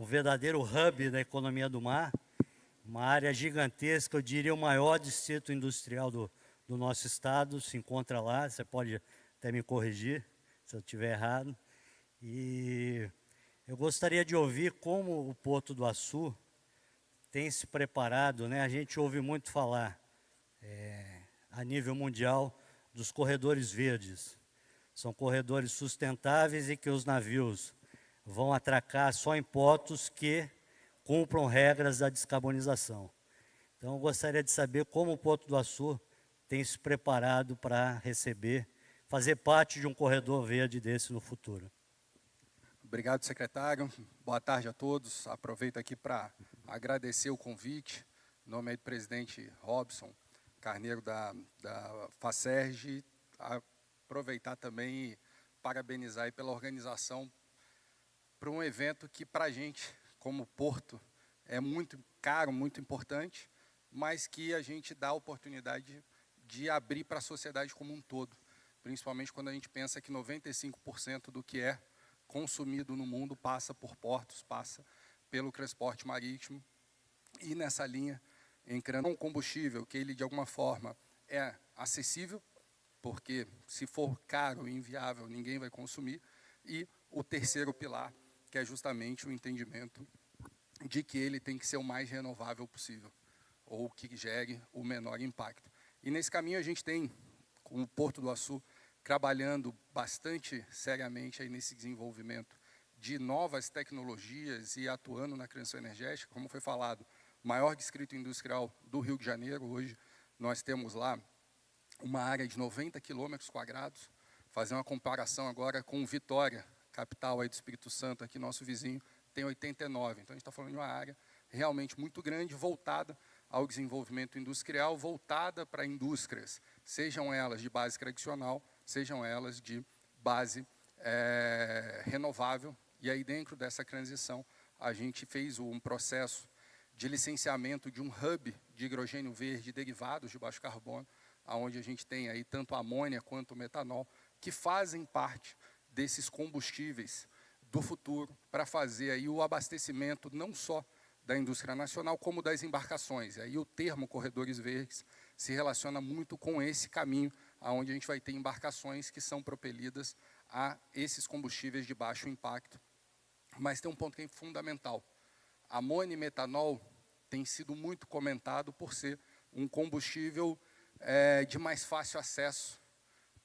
verdadeiro hub da economia do mar, uma área gigantesca, eu diria o maior distrito industrial do nosso estado, se encontra lá, você pode até me corrigir se eu estiver errado. E eu gostaria de ouvir como o Porto do Açu tem se preparado, né? A gente ouve muito falar a nível mundial dos corredores verdes. São corredores sustentáveis e que os navios vão atracar só em portos que cumpram regras da descarbonização. Então, eu gostaria de saber como o Porto do Açu tem se preparado para receber, fazer parte de um corredor verde desse no futuro. Obrigado, secretário. Boa tarde a todos. Aproveito aqui para agradecer o convite, em nome do presidente Robson Carneiro da FACERJ, aproveitar também e parabenizar aí pela organização para um evento que, para a gente, como Porto, é muito caro, muito importante, mas que a gente dá a oportunidade de abrir para a sociedade como um todo, principalmente quando a gente pensa que 95% do que é consumido no mundo passa por portos, passa pelo transporte marítimo, e nessa linha, entrando um combustível que ele, de alguma forma, é acessível, porque se for caro e inviável, ninguém vai consumir, e o terceiro pilar, que é justamente o entendimento de que ele tem que ser o mais renovável possível, ou que gere o menor impacto. E nesse caminho a gente tem, com o Porto do Açu, trabalhando bastante seriamente aí nesse desenvolvimento de novas tecnologias e atuando na transição energética. Como foi falado, o maior distrito industrial do Rio de Janeiro, hoje nós temos lá uma área de 90 quilômetros quadrados, fazer uma comparação agora com Vitória, capital aí do Espírito Santo, aqui nosso vizinho, tem 89. Então, a gente está falando de uma área realmente muito grande, voltada ao desenvolvimento industrial, voltada para indústrias, sejam elas de base tradicional, sejam elas de base renovável. E aí, dentro dessa transição, a gente fez um processo de licenciamento de um hub de hidrogênio verde derivados de baixo carbono, onde a gente tem aí tanto a amônia quanto o metanol, que fazem parte desses combustíveis do futuro para fazer aí o abastecimento não só da indústria nacional, como das embarcações. E aí o termo corredores verdes se relaciona muito com esse caminho, onde a gente vai ter embarcações que são propelidas a esses combustíveis de baixo impacto. Mas tem um ponto que é fundamental. Amônia e metanol tem sido muito comentado por ser um combustível de mais fácil acesso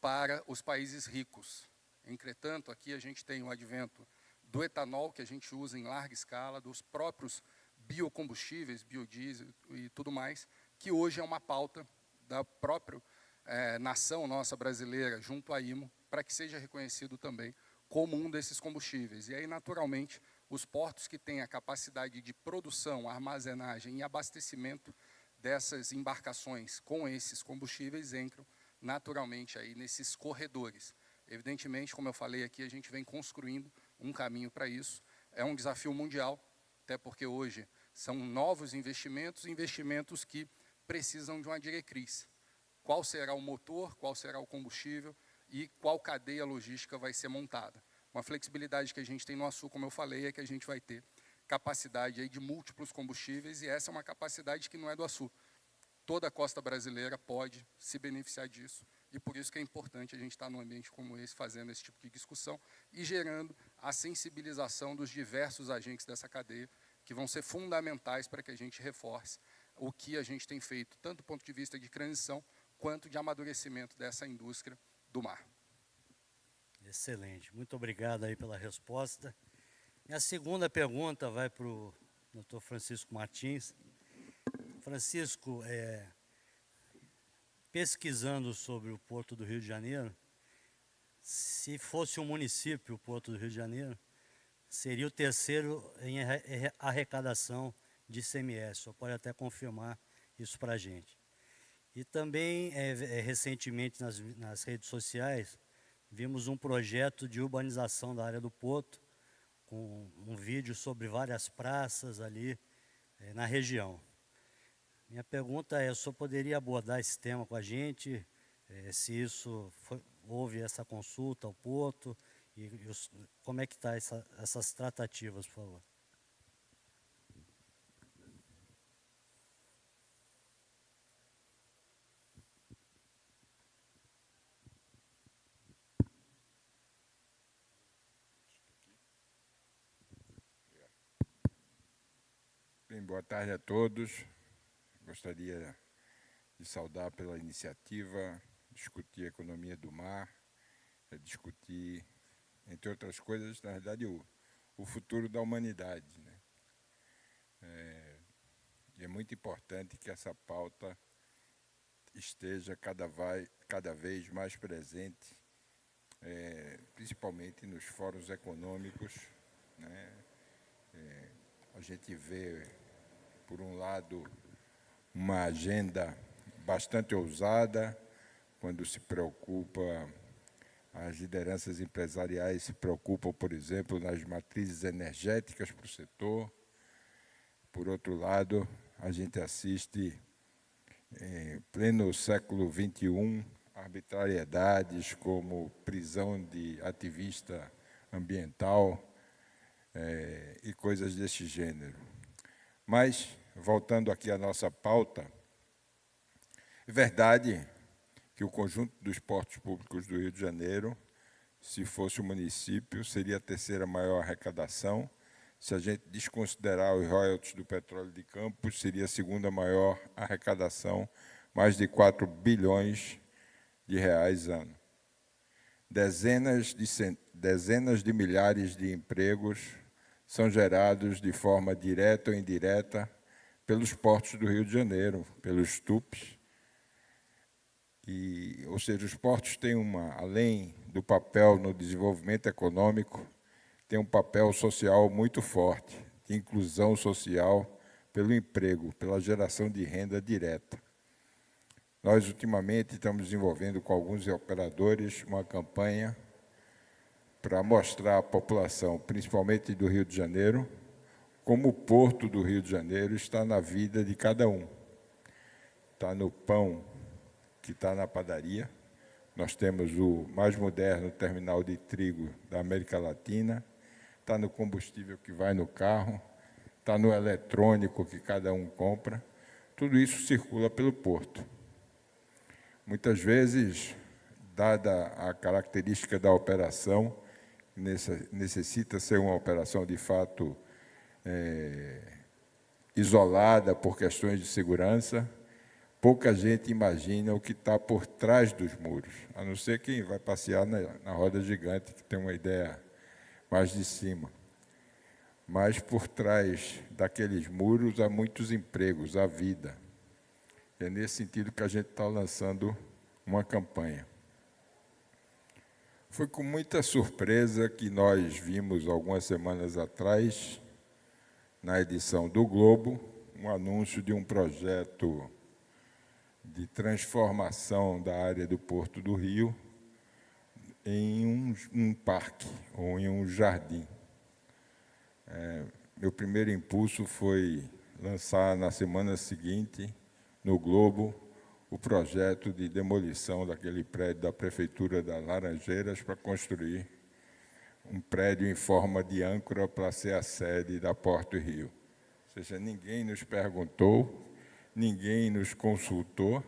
para os países ricos. Entretanto, aqui a gente tem o advento do etanol, que a gente usa em larga escala, dos próprios biocombustíveis, biodiesel e tudo mais, que hoje é uma pauta da própria nação nossa brasileira, junto à IMO, para que seja reconhecido também como um desses combustíveis. E aí, naturalmente, os portos que têm a capacidade de produção, armazenagem e abastecimento dessas embarcações com esses combustíveis entram naturalmente aí nesses corredores. Evidentemente, como eu falei aqui, a gente vem construindo um caminho para isso. É um desafio mundial, até porque hoje são novos investimentos, investimentos que precisam de uma diretriz. Qual será o motor, qual será o combustível e qual cadeia logística vai ser montada. Uma flexibilidade que a gente tem no Açu, como eu falei, é que a gente vai ter capacidade aí de múltiplos combustíveis, e essa é uma capacidade que não é do Açu. Toda a costa brasileira pode se beneficiar disso, e por isso que é importante a gente estar num ambiente como esse, fazendo esse tipo de discussão e gerando a sensibilização dos diversos agentes dessa cadeia, que vão ser fundamentais para que a gente reforce o que a gente tem feito, tanto do ponto de vista de transição, quanto de amadurecimento dessa indústria do mar. Excelente, muito obrigado aí pela resposta. Minha segunda pergunta vai para o Dr. Francisco Martins. Francisco, pesquisando sobre o Porto do Rio de Janeiro, se fosse um município, o Porto do Rio de Janeiro, seria o terceiro em arrecadação de ICMS. O senhor pode até confirmar isso para a gente. E também, recentemente, nas redes sociais, vimos um projeto de urbanização da área do Porto, com um vídeo sobre várias praças ali na região. Minha pergunta é, o senhor poderia abordar esse tema com a gente, se houve essa consulta ao Porto, e como é que está essas tratativas, por favor? Boa tarde a todos. Gostaria de saudar pela iniciativa, discutir a economia do mar, discutir, entre outras coisas, na verdade, o futuro da humanidade, né? E é muito importante que essa pauta esteja cada vez mais presente, principalmente nos fóruns econômicos, né? A gente vê, por um lado, uma agenda bastante ousada, quando se preocupa, as lideranças empresariais se preocupam, por exemplo, nas matrizes energéticas para o setor. Por outro lado, a gente assiste, em pleno século XXI, arbitrariedades como prisão de ativista ambiental e coisas desse gênero. Mas, voltando aqui à nossa pauta, é verdade que o conjunto dos portos públicos do Rio de Janeiro, se fosse o município, seria a terceira maior arrecadação. Se a gente desconsiderar os royalties do petróleo de Campos, seria a segunda maior arrecadação, mais de 4 bilhões de reais ano. Dezenas de milhares de empregos são gerados de forma direta ou indireta pelos portos do Rio de Janeiro, pelos TUPs. Ou seja, os portos têm além do papel no desenvolvimento econômico, tem um papel social muito forte, de inclusão social pelo emprego, pela geração de renda direta. Nós, ultimamente, estamos desenvolvendo com alguns operadores uma campanha para mostrar à população, principalmente do Rio de Janeiro, como o Porto do Rio de Janeiro está na vida de cada um. Está no pão que está na padaria. Nós temos o mais moderno terminal de trigo da América Latina, está no combustível que vai no carro, está no eletrônico que cada um compra. Tudo isso circula pelo porto. Muitas vezes, dada a característica da operação, necessita ser uma operação, de fato, isolada por questões de segurança, pouca gente imagina o que está por trás dos muros, a não ser quem vai passear na roda gigante, que tem uma ideia mais de cima. Mas por trás daqueles muros há muitos empregos, há vida. É nesse sentido que a gente está lançando uma campanha. Foi com muita surpresa que nós vimos, algumas semanas atrás, na edição do Globo, um anúncio de um projeto de transformação da área do Porto do Rio em um parque ou em um jardim. Meu primeiro impulso foi lançar na semana seguinte, no Globo, o projeto de demolição daquele prédio da Prefeitura das Laranjeiras para construir um prédio em forma de âncora para ser a sede da Porto Rio. Ou seja, ninguém nos perguntou, ninguém nos consultou,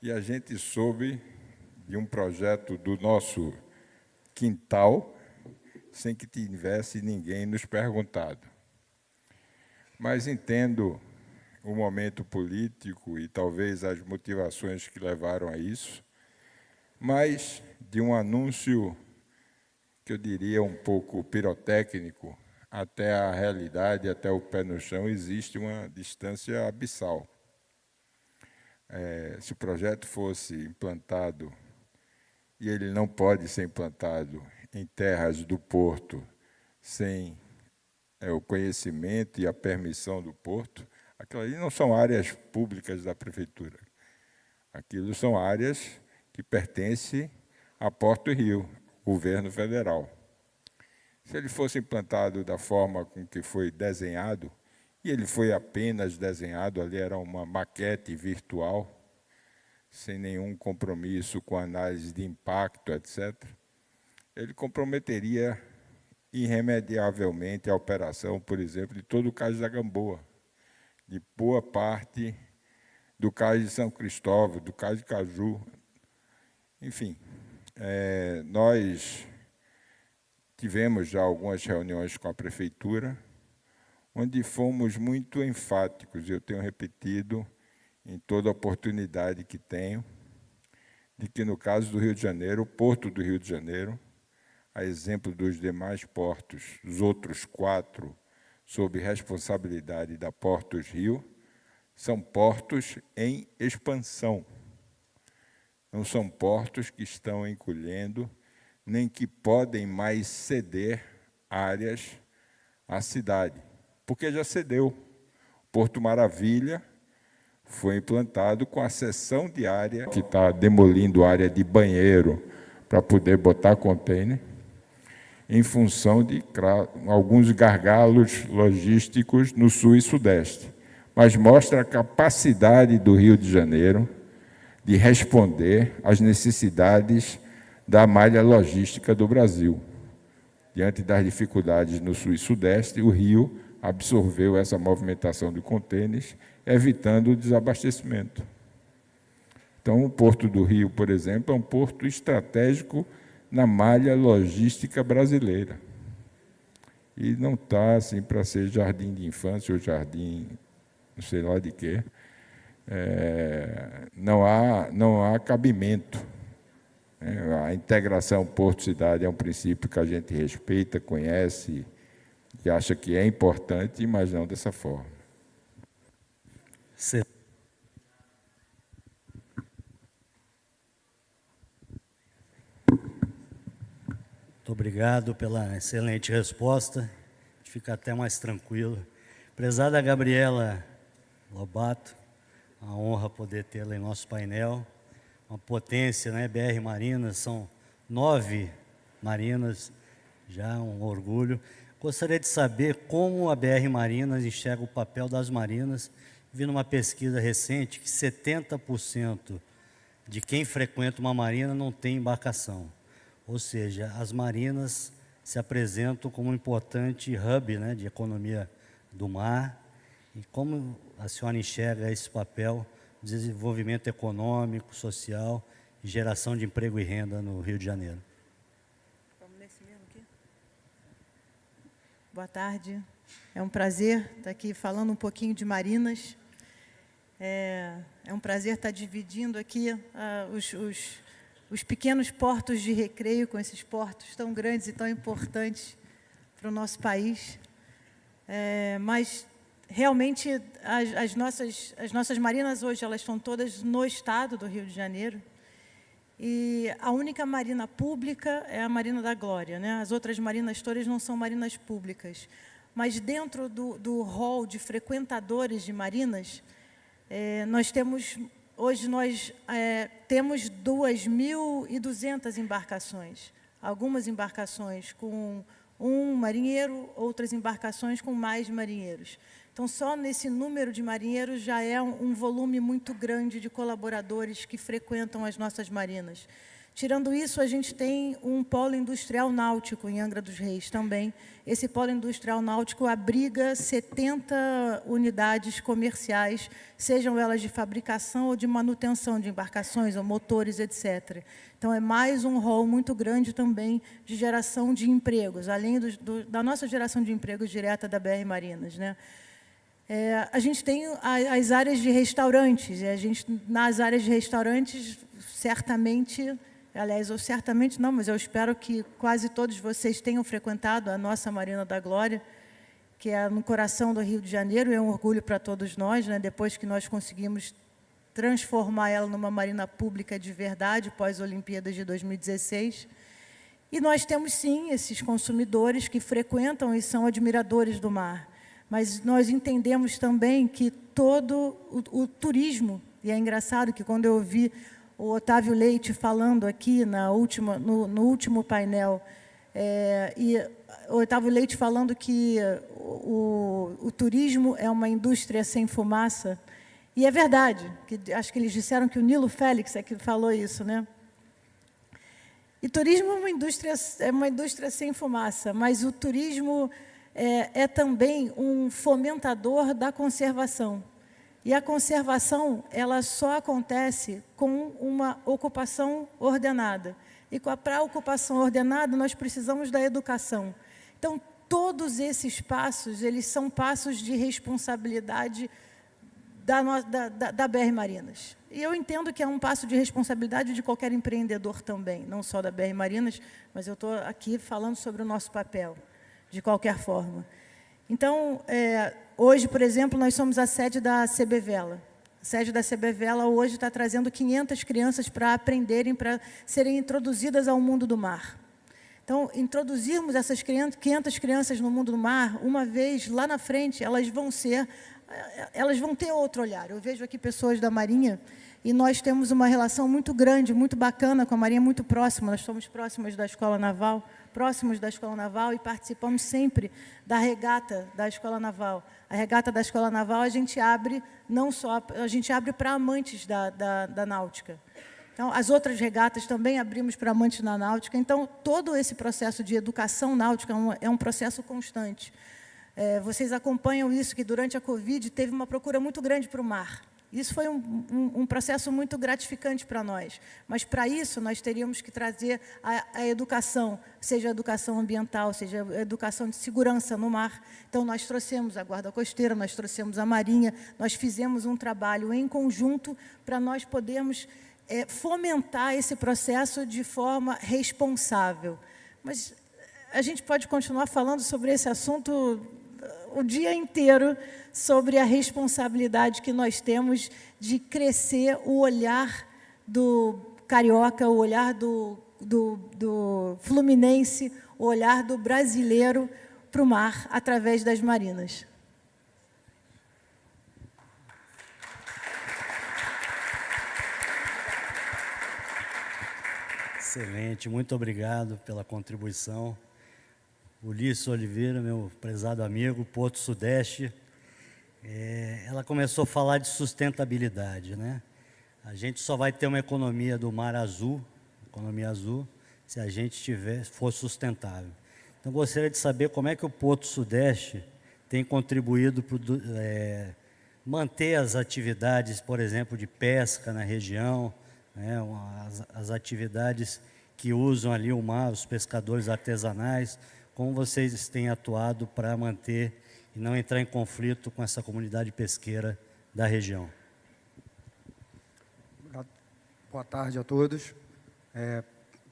e a gente soube de um projeto do nosso quintal, sem que tivesse ninguém nos perguntado. Mas entendo o momento político e talvez as motivações que levaram a isso, mas de um anúncio que eu diria um pouco pirotécnico, até a realidade, até o pé no chão, existe uma distância abissal. Se o projeto fosse implantado, e ele não pode ser implantado em terras do porto sem o conhecimento e a permissão do porto, aquilo ali não são áreas públicas da prefeitura. Aquilo são áreas que pertencem a Porto Rio, governo federal. Se ele fosse implantado da forma com que foi desenhado, e ele foi apenas desenhado, ali era uma maquete virtual, sem nenhum compromisso com análise de impacto, etc., ele comprometeria irremediavelmente a operação, por exemplo, de todo o Cais da Gamboa, de boa parte do Cais de São Cristóvão, do Cais de Caju. Enfim, nós tivemos já algumas reuniões com a prefeitura. onde fomos muito enfáticos, eu tenho repetido em toda oportunidade que tenho, de que, no caso do Rio de Janeiro, o Porto do Rio de Janeiro, a exemplo dos demais portos, os outros 4, sob responsabilidade da Portos Rio, são portos em expansão. Não são portos que estão encolhendo, nem que podem mais ceder áreas à cidade, porque já cedeu. Porto Maravilha foi implantado com a cessão de área, que está demolindo área de banheiro para poder botar container, em função de alguns gargalos logísticos no sul e sudeste. Mas mostra a capacidade do Rio de Janeiro de responder às necessidades da malha logística do Brasil. Diante das dificuldades no sul e sudeste, o Rio absorveu essa movimentação de contêineres, evitando o desabastecimento. Então, o Porto do Rio, por exemplo, é um porto estratégico na malha logística brasileira. E não está assim para ser jardim de infância ou jardim não sei lá de quê. Não há cabimento. A integração porto-cidade é um princípio que a gente respeita, conhece e acha que é importante, mas não dessa forma. Muito obrigado pela excelente resposta. A gente fica até mais tranquilo. Prezada Gabriela Lobato, a honra poder tê-la em nosso painel. Uma potência, né? BR Marinas, são 9 marinas, já um orgulho. Gostaria de saber como a BR Marinas enxerga o papel das marinas. Vi numa pesquisa recente que 70% de quem frequenta uma marina não tem embarcação. Ou seja, as marinas se apresentam como um importante hub, né, de economia do mar. E como a senhora enxerga esse papel de desenvolvimento econômico, social e geração de emprego e renda no Rio de Janeiro? Vamos nesse mesmo aqui? Boa tarde. É um prazer estar aqui falando um pouquinho de marinas. É um prazer estar dividindo aqui os pequenos portos de recreio com esses portos tão grandes e tão importantes para o nosso país. Mas, realmente, as nossas marinas hoje, elas estão todas no estado do Rio de Janeiro. E a única marina pública é a Marina da Glória, né? As outras marinas todas não são marinas públicas. Mas, dentro do hall de frequentadores de marinas, hoje nós temos 2.200 embarcações. Algumas embarcações com um marinheiro, outras embarcações com mais marinheiros. Então, só nesse número de marinheiros já é um volume muito grande de colaboradores que frequentam as nossas marinas. Tirando isso, a gente tem um polo industrial náutico em Angra dos Reis também. Esse polo industrial náutico abriga 70 unidades comerciais, sejam elas de fabricação ou de manutenção de embarcações ou motores, etc. Então, é mais um rol muito grande também de geração de empregos, além da nossa geração de empregos direta da BR Marinas, né? A gente tem as áreas de restaurantes, e nas áreas de restaurantes, certamente... Aliás, eu certamente não, mas eu espero que quase todos vocês tenham frequentado a nossa Marina da Glória, que é no coração do Rio de Janeiro, e é um orgulho para todos nós, né? Depois que nós conseguimos transformar ela numa marina pública de verdade, pós-Olimpíadas de 2016. E nós temos, sim, esses consumidores que frequentam e são admiradores do mar. Mas nós entendemos também que todo o turismo, e é engraçado que quando eu ouvi o Otávio Leite falando aqui no último painel, e o Otávio Leite falando que o turismo é uma indústria sem fumaça, e é verdade, acho que eles disseram que o Nilo Félix é que falou isso, né? E turismo é uma indústria sem fumaça, mas o turismo é também um fomentador da conservação. E a conservação, ela só acontece com uma ocupação ordenada. E para a ocupação ordenada, nós precisamos da educação. Então, todos esses passos, eles são passos de responsabilidade da BR Marinas. E eu entendo que é um passo de responsabilidade de qualquer empreendedor também, não só da BR Marinas, mas eu estou aqui falando sobre o nosso papel, de qualquer forma. Então, hoje, por exemplo, nós somos a sede da CB Vela. A sede da CB Vela hoje está trazendo 500 crianças para aprenderem, para serem introduzidas ao mundo do mar. Então, introduzirmos essas 500 crianças no mundo do mar, uma vez lá na frente, elas vão ter outro olhar. Eu vejo aqui pessoas da Marinha e nós temos uma relação muito grande, muito bacana com a Marinha, muito próxima. Nós somos próximos da Escola Naval, e participamos sempre da regata da Escola Naval. A regata da Escola Naval a gente abre para amantes da náutica. Então, as outras regatas também abrimos para amantes da náutica. Então, todo esse processo de educação náutica é um processo constante. Vocês acompanham isso, que durante a Covid teve uma procura muito grande para o mar. Isso foi um processo muito gratificante para nós. Mas, para isso, nós teríamos que trazer a educação, seja a educação ambiental, seja a educação de segurança no mar. Então, nós trouxemos a Guarda Costeira, nós trouxemos a Marinha, nós fizemos um trabalho em conjunto para nós podermos fomentar esse processo de forma responsável. Mas a gente pode continuar falando sobre esse assunto o dia inteiro, sobre a responsabilidade que nós temos de crescer o olhar do carioca, o olhar do fluminense, o olhar do brasileiro para o mar, através das marinas. Excelente, muito obrigado pela contribuição. Ulisses Oliveira, meu prezado amigo, Porto Sudeste. Ela começou a falar de sustentabilidade, né? A gente só vai ter uma economia do mar azul, economia azul, se a gente for sustentável. Então, gostaria de saber como é que o Porto Sudeste tem contribuído para manter as atividades, por exemplo, de pesca na região, né, as atividades que usam ali o mar, os pescadores artesanais. Como vocês têm atuado para manter e não entrar em conflito com essa comunidade pesqueira da região? Boa tarde a todos. Em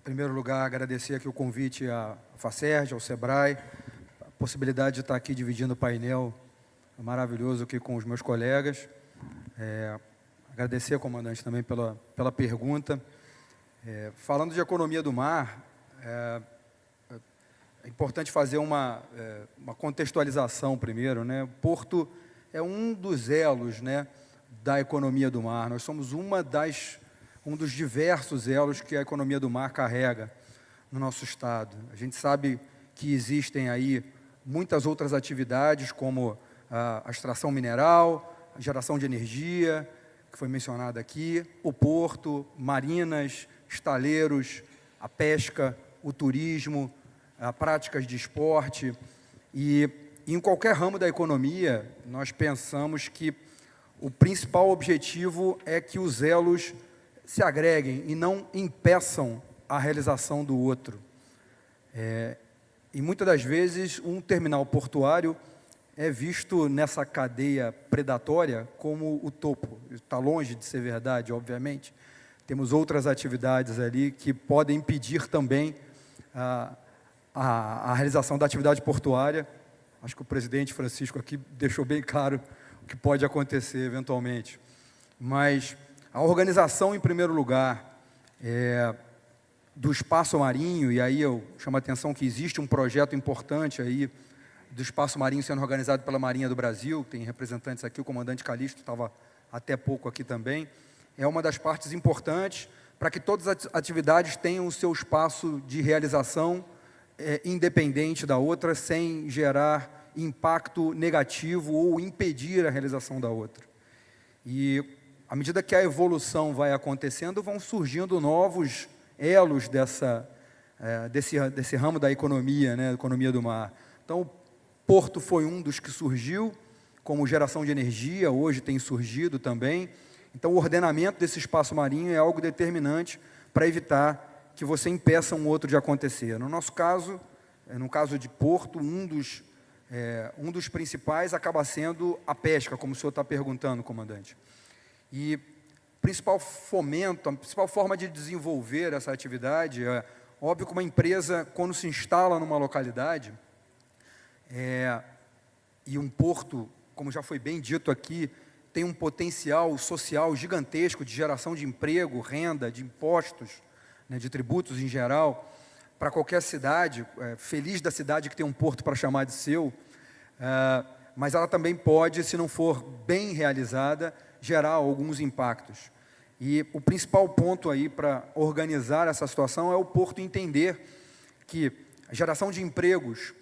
primeiro lugar, agradecer aqui o convite à FACERJ, ao SEBRAE, a possibilidade de estar aqui dividindo o painel maravilhoso aqui com os meus colegas. Agradecer, comandante, também pela pergunta. Falando de economia do mar, é importante fazer uma contextualização primeiro, né? O Porto é um dos elos, né, da economia do mar. Nós somos um dos diversos elos que a economia do mar carrega no nosso estado. A gente sabe que existem aí muitas outras atividades, como a extração mineral, a geração de energia, que foi mencionada aqui, o porto, marinas, estaleiros, a pesca, o turismo, práticas de esporte. E em qualquer ramo da economia, nós pensamos que o principal objetivo é que os elos se agreguem e não impeçam a realização do outro. E muitas das vezes um terminal portuário é visto nessa cadeia predatória como o topo. Está longe de ser verdade, obviamente. Temos outras atividades ali que podem impedir também a realização da atividade portuária. Acho que o presidente Francisco aqui deixou bem claro o que pode acontecer eventualmente. Mas a organização, em primeiro lugar, do espaço marinho, e aí eu chamo a atenção que existe um projeto importante aí do espaço marinho sendo organizado pela Marinha do Brasil, tem representantes aqui, o comandante Calixto estava até pouco aqui também, é uma das partes importantes para que todas as atividades tenham o seu espaço de realização independente da outra, sem gerar impacto negativo ou impedir a realização da outra. E, à medida que a evolução vai acontecendo, vão surgindo novos elos desse ramo da economia, né, economia do mar. Então, o porto foi um dos que surgiu, como geração de energia, hoje tem surgido também. Então, o ordenamento desse espaço marinho é algo determinante para evitar que você impeça um outro de acontecer. No nosso caso, no caso de Porto, um dos principais acaba sendo a pesca, como o senhor está perguntando, comandante. E o principal fomento, a principal forma de desenvolver essa atividade, é óbvio que uma empresa, quando se instala numa localidade, e um porto, como já foi bem dito aqui, tem um potencial social gigantesco de geração de emprego, renda, de impostos, né, de tributos em geral, para qualquer cidade, feliz da cidade que tem um porto para chamar de seu, mas ela também pode, se não for bem realizada, gerar alguns impactos. E o principal ponto aí para organizar essa situação é o porto entender que a geração de empregos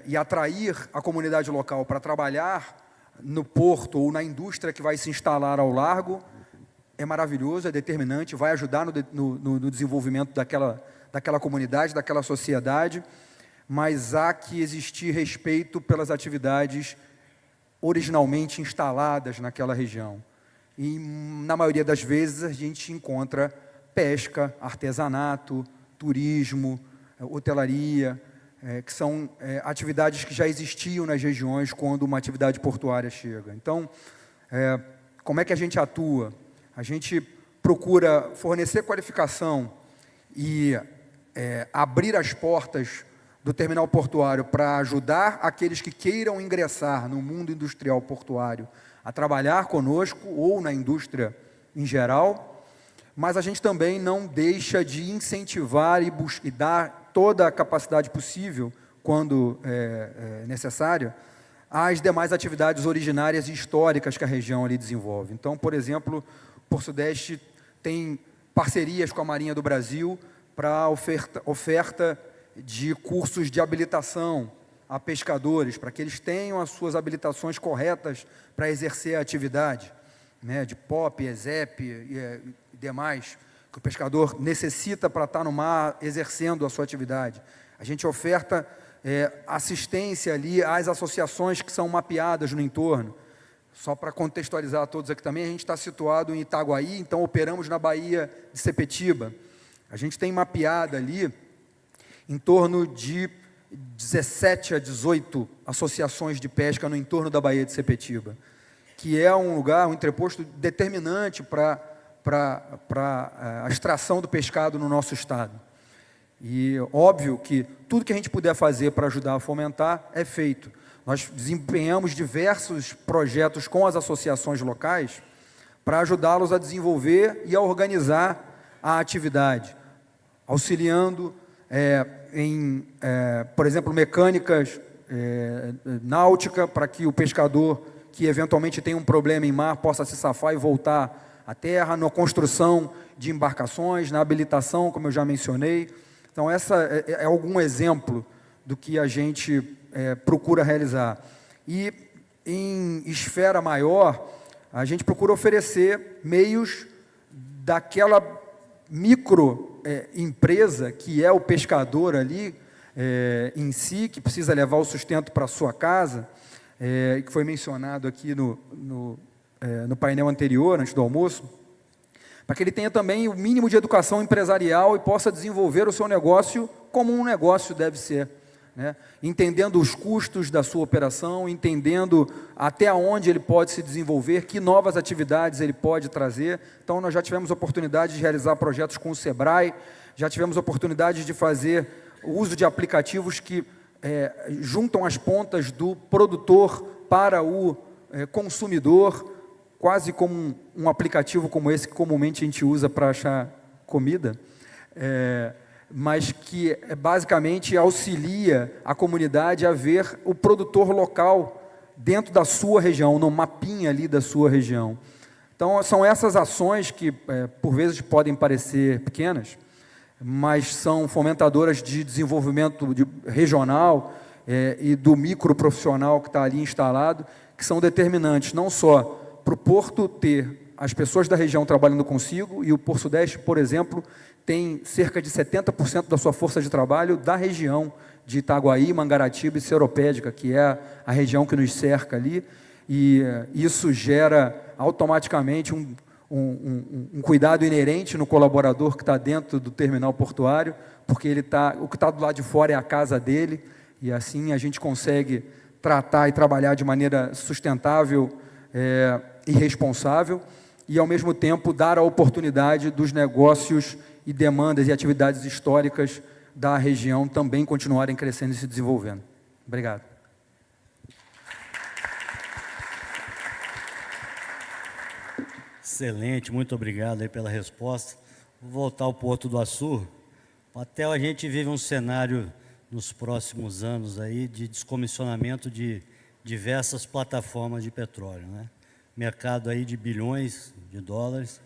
e atrair a comunidade local para trabalhar no porto ou na indústria que vai se instalar ao largo é maravilhoso, é determinante, vai ajudar no desenvolvimento daquela comunidade, daquela sociedade, mas há que existir respeito pelas atividades originalmente instaladas naquela região. E, na maioria das vezes, a gente encontra pesca, artesanato, turismo, hotelaria, que são atividades que já existiam nas regiões quando uma atividade portuária chega. Então, como é que a gente atua? A gente procura fornecer qualificação e abrir as portas do terminal portuário para ajudar aqueles que queiram ingressar no mundo industrial portuário a trabalhar conosco ou na indústria em geral, mas a gente também não deixa de incentivar e dar toda a capacidade possível, quando necessária, às demais atividades originárias e históricas que a região ali desenvolve. Então, por exemplo, o Porto Sudeste tem parcerias com a Marinha do Brasil para oferta de cursos de habilitação a pescadores, para que eles tenham as suas habilitações corretas para exercer a atividade, né, de POP, ESEP e demais, que o pescador necessita para estar no mar exercendo a sua atividade. A gente oferta assistência ali às associações que são mapeadas no entorno. Só para contextualizar a todos aqui também, a gente está situado em Itaguaí, então operamos na Baía de Sepetiba. A gente tem mapeado ali em torno de 17 a 18 associações de pesca no entorno da Baía de Sepetiba, que é um lugar, um entreposto determinante para a extração do pescado no nosso estado. E óbvio que tudo que a gente puder fazer para ajudar a fomentar é feito. Nós desempenhamos diversos projetos com as associações locais para ajudá-los a desenvolver e a organizar a atividade, auxiliando por exemplo, mecânicas náutica, para que o pescador que eventualmente tem um problema em mar possa se safar e voltar à terra, na construção de embarcações, na habilitação, como eu já mencionei. Então, essa é algum exemplo do que a gente procura realizar. E, em esfera maior, a gente procura oferecer meios daquela microempresa que é o pescador ali em si, que precisa levar o sustento para a sua casa, que foi mencionado aqui no painel anterior, antes do almoço, para que ele tenha também o mínimo de educação empresarial e possa desenvolver o seu negócio como um negócio deve ser, né? Entendendo os custos da sua operação, entendendo até onde ele pode se desenvolver, que novas atividades ele pode trazer. Então, nós já tivemos oportunidade de realizar projetos com o Sebrae, já tivemos oportunidade de fazer o uso de aplicativos que juntam as pontas do produtor para o consumidor, quase como um aplicativo como esse que comumente a gente usa para achar comida, mas que basicamente auxilia a comunidade a ver o produtor local dentro da sua região, no mapinha ali da sua região. Então, são essas ações que, por vezes, podem parecer pequenas, mas são fomentadoras de desenvolvimento regional e do microprofissional que está ali instalado, que são determinantes, não só para o Porto ter as pessoas da região trabalhando consigo, e o Porto Sudeste, por exemplo, tem cerca de 70% da sua força de trabalho da região de Itaguaí, Mangaratiba e Seropédica, que é a região que nos cerca ali, e isso gera automaticamente um cuidado inerente no colaborador que está dentro do terminal portuário, porque o que está do lado de fora é a casa dele, e assim a gente consegue tratar e trabalhar de maneira sustentável e responsável, e, ao mesmo tempo, dar a oportunidade dos negócios e demandas e atividades históricas da região também continuarem crescendo e se desenvolvendo. Obrigado. Excelente, muito obrigado aí pela resposta. Vou voltar ao Porto do Açu. Até a gente vive um cenário nos próximos anos aí de descomissionamento de diversas plataformas de petróleo, né? Mercado aí de bilhões de dólares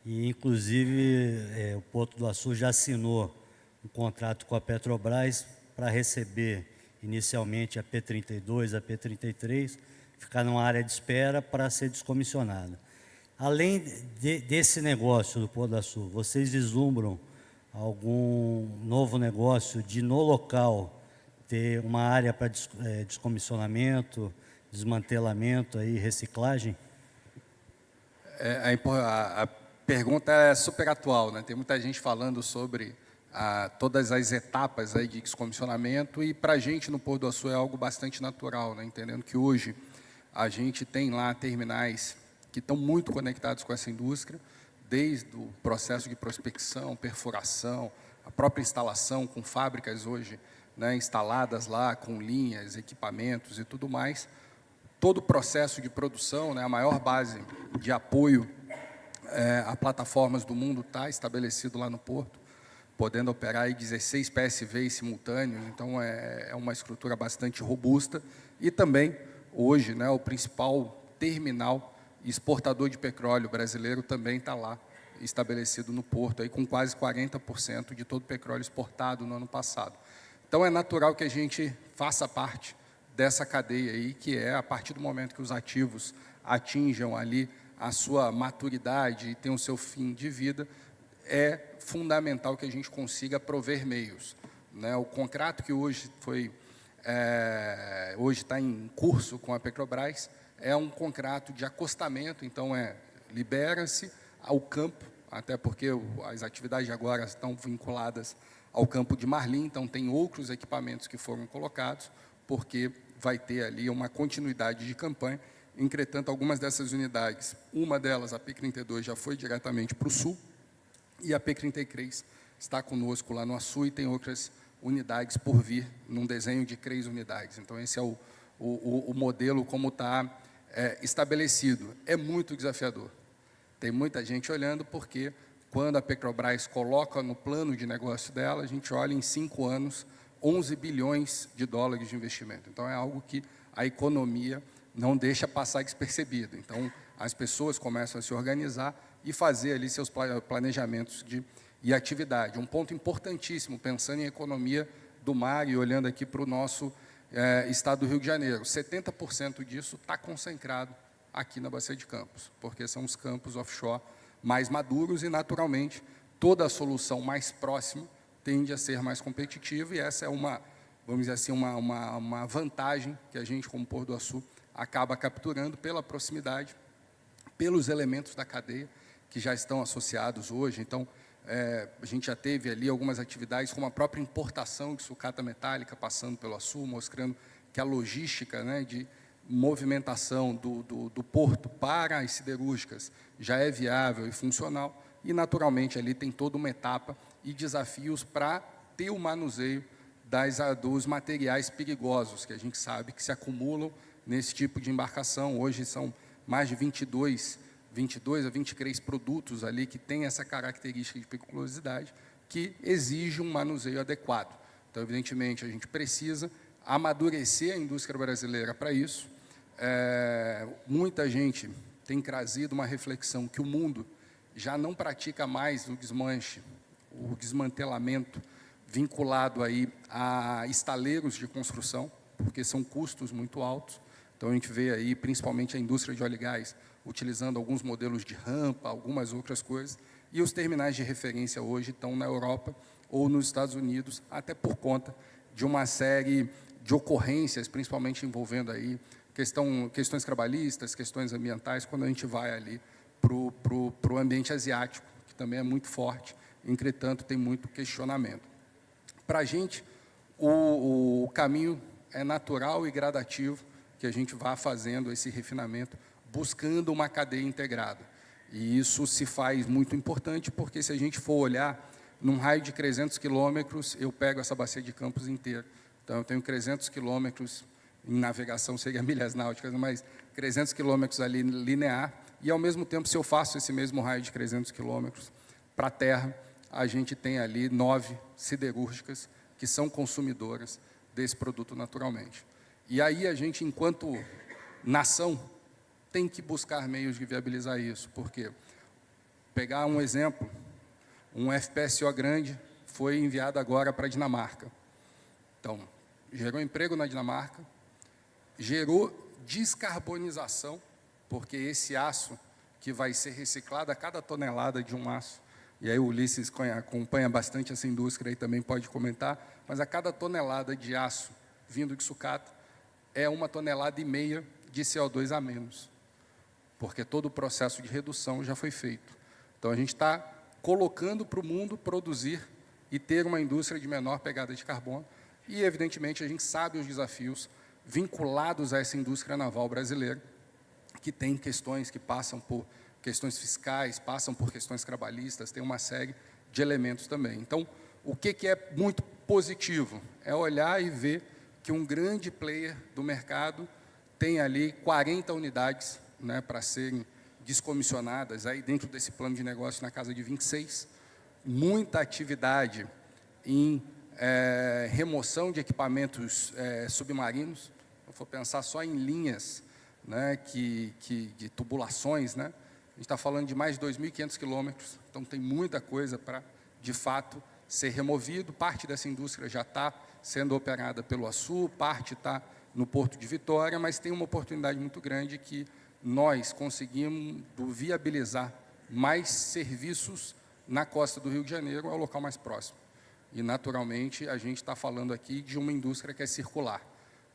e, inclusive, o Porto do Açu já assinou um contrato com a Petrobras para receber inicialmente a P-32, a P-33, ficar numa área de espera para ser descomissionada. Além desse negócio do Porto do Açu, vocês vislumbram algum novo negócio de, no local, ter uma área para descomissionamento, desmantelamento e reciclagem? A pergunta é super atual, né? Tem muita gente falando sobre todas as etapas aí de descomissionamento, e para a gente no Porto do Açu é algo bastante natural, né? Entendendo que hoje a gente tem lá terminais que estão muito conectados com essa indústria, desde o processo de prospecção, perfuração, a própria instalação com fábricas hoje, né, instaladas lá com linhas, equipamentos e tudo mais. Todo o processo de produção, né, a maior base de apoio a plataformas do mundo está estabelecido lá no Porto, podendo operar aí 16 PSVs simultâneos, então é uma estrutura bastante robusta. E também, hoje, né, o principal terminal exportador de petróleo brasileiro também está lá, estabelecido no Porto, aí com quase 40% de todo o petróleo exportado no ano passado. Então, é natural que a gente faça parte dessa cadeia aí, que é, a partir do momento que os ativos atinjam ali a sua maturidade e tenham o seu fim de vida, é fundamental que a gente consiga prover meios, né? O contrato que hoje está em curso com a Petrobras é um contrato de acostamento, então libera-se ao campo, até porque as atividades de agora estão vinculadas ao campo de Marlim, então tem outros equipamentos que foram colocados, porque vai ter ali uma continuidade de campanha. Entretanto, algumas dessas unidades, uma delas, a P-32, já foi diretamente para o sul, e a P-33 está conosco lá no Açu, e tem outras unidades por vir, num desenho de 3 unidades. Então, esse é o modelo como está estabelecido. É muito desafiador. Tem muita gente olhando, porque quando a Petrobras coloca no plano de negócio dela, a gente olha em 5 anos, 11 bilhões de dólares de investimento. Então, é algo que a economia não deixa passar despercebido. Então, as pessoas começam a se organizar e fazer ali seus planejamentos e atividade. Um ponto importantíssimo, pensando em economia do mar e olhando aqui para o nosso estado do Rio de Janeiro, 70% disso está concentrado aqui na Bacia de Campos, porque são os campos offshore mais maduros e, naturalmente, toda a solução mais próxima tende a ser mais competitiva, e essa é vamos dizer assim, uma vantagem que a gente, como Porto do Açu, acaba capturando pela proximidade, pelos elementos da cadeia que já estão associados hoje. Então, a gente já teve ali algumas atividades, como a própria importação de sucata metálica passando pelo Açu, mostrando que a logística, né, de movimentação do porto para as siderúrgicas já é viável e funcional, e, naturalmente, ali tem toda uma etapa e desafios para ter o manuseio dos materiais perigosos, que a gente sabe que se acumulam nesse tipo de embarcação. Hoje são mais de 22 a 23 produtos ali que têm essa característica de periculosidade, que exige um manuseio adequado. Então, evidentemente, a gente precisa amadurecer a indústria brasileira para isso. Muita gente tem trazido uma reflexão que o mundo já não pratica mais o desmanche, o desmantelamento vinculado aí a estaleiros de construção, porque são custos muito altos. Então, a gente vê aí, principalmente, a indústria de óleo e gás utilizando alguns modelos de rampa, algumas outras coisas, e os terminais de referência hoje estão na Europa ou nos Estados Unidos, até por conta de uma série de ocorrências, principalmente envolvendo aí questões trabalhistas, questões ambientais, quando a gente vai ali para o ambiente asiático, que também é muito forte, entretanto, tem muito questionamento. Para a gente, o caminho é natural e gradativo, que a gente vá fazendo esse refinamento, buscando uma cadeia integrada. E isso se faz muito importante, porque se a gente for olhar, num raio de 300 quilômetros, eu pego essa bacia de Campos inteira. Então, eu tenho 300 quilômetros, em navegação seria milhas náuticas, mas 300 quilômetros ali linear, e, ao mesmo tempo, se eu faço esse mesmo raio de 300 quilômetros para a terra, a gente tem ali 9 siderúrgicas que são consumidoras desse produto naturalmente. E aí a gente, enquanto nação, tem que buscar meios de viabilizar isso. Por quê? Pegar um exemplo, um FPSO grande foi enviado agora para a Dinamarca. Então, gerou emprego na Dinamarca, gerou descarbonização, porque esse aço que vai ser reciclado a cada tonelada de um aço, e aí o Ulisses acompanha bastante essa indústria e também pode comentar, mas a cada tonelada de aço vindo de sucata é 1,5 tonelada de CO2 a menos, porque todo o processo de redução já foi feito. Então, a gente está colocando para o mundo produzir e ter uma indústria de menor pegada de carbono, e, evidentemente, a gente sabe os desafios vinculados a essa indústria naval brasileira, que tem questões que passam por questões fiscais, passam por questões trabalhistas, tem uma série de elementos também. Então, o que é muito positivo? É olhar e ver que um grande player do mercado tem ali 40 unidades, né, para serem descomissionadas, aí dentro desse plano de negócio na casa de 26, muita atividade em remoção de equipamentos submarinos. Se for pensar só em linhas, né, de tubulações, né, a gente está falando de mais de 2.500 quilômetros, então tem muita coisa para, de fato, ser removido. Parte dessa indústria já está sendo operada pelo Açu, parte está no Porto de Vitória, mas tem uma oportunidade muito grande que nós conseguimos viabilizar mais serviços na costa do Rio de Janeiro, ao local mais próximo. E, naturalmente, a gente está falando aqui de uma indústria que é circular.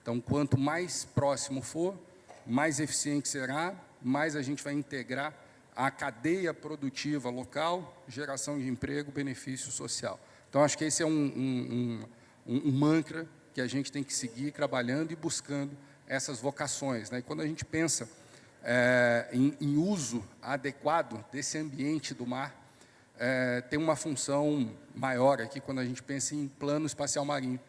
Então, quanto mais próximo for, mais eficiente será, mais a gente vai integrar a cadeia produtiva local, geração de emprego, benefício social. Então, acho que esse é um mantra que a gente tem que seguir trabalhando e buscando essas vocações, né? E quando a gente pensa em uso adequado desse ambiente do mar, tem uma função maior aqui quando a gente pensa em plano espacial marinho,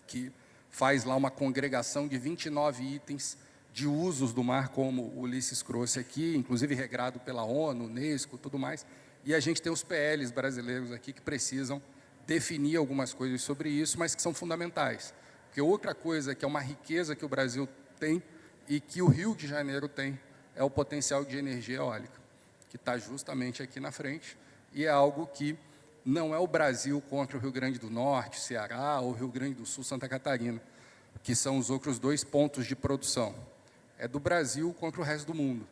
que faz lá uma congregação de 29 itens de usos do mar, como o Ulisses trouxe aqui, inclusive regrado pela ONU, Unesco, tudo mais. E a gente tem os PLs brasileiros aqui que precisam definir algumas coisas sobre isso, mas que são fundamentais. Porque outra coisa que é uma riqueza que o Brasil tem e que o Rio de Janeiro tem é o potencial de energia eólica, que está justamente aqui na frente, e é algo que não é o Brasil contra o Rio Grande do Norte, Ceará, ou Rio Grande do Sul, Santa Catarina, que são os outros 2 pontos de produção. É do Brasil contra o resto do mundo,